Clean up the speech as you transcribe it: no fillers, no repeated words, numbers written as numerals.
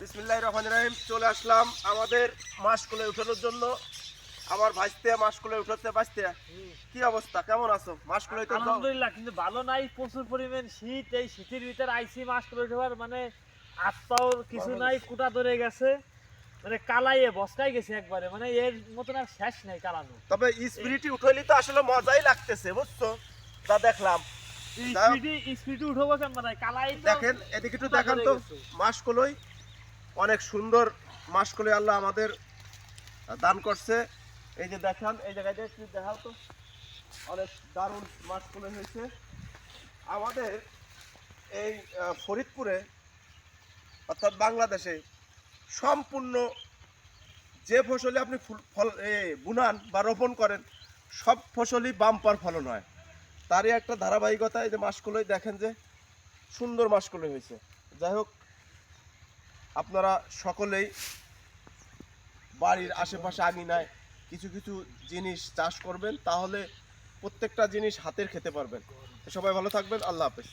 বিসমিল্লাহির রহমানির রহিম। চলে আসলাম আমাদের মাছগুলো উঠানোর জন্য। আমার ভাইস্তে মাছগুলো উঠাতে ভাইস্তে, কি অবস্থা, কেমন আছো? মাছগুলো তো আলহামদুলিল্লাহ, কিন্তু ভালো নাই, প্রচুর পরিমাণ শীত। এই শীতের ভিতরে আইসি মাছ করে উঠবার মানে আত্মাওর কিছু নাই, কুটা ধরে গেছে, মানে কালাইয়ে বসকাই গেছে একবারে, মানে এর মতন আর শেষ নাই কালানো। তবে স্পিরিটি উঠাইলে তো আসলে মজাই লাগতেছে, বুঝছো? যা দেখলাম। স্পিডে উঠবো কেমন মানে কালাই তো দেখেন এদিকে একটু কুটা দেখান ধরে তো গেছে। মাছগুলোই অনেক সুন্দর মাছগুলো আল্লাহ আমাদের দান করছে। এই যে দেখান, এই জায়গায় একটু দেখাও তো, অনেক দারুণ মাছগুলো হয়েছে আমাদের এই ফরিদপুরে, অর্থাৎ বাংলাদেশে সম্পূর্ণ যে ফসলে আপনি ফল বুনান বা রোপণ করেন সব ফসলই বাম্পার ফলন হয়। তারই একটা ধারাবাহিকতা। এই যে মাছগুলোই দেখেন যে সুন্দর মাছগুলো হয়েছে। যাই হোক, আপনারা সকলেই বাড়ির আশেপাশে আঙিনায় কিছু কিছু জিনিস চাষ করবেন, তাহলে প্রত্যেকটা জিনিস হাতের খেতে পারবেন। সবাই ভালো থাকবেন। আল্লাহ হাফেজ।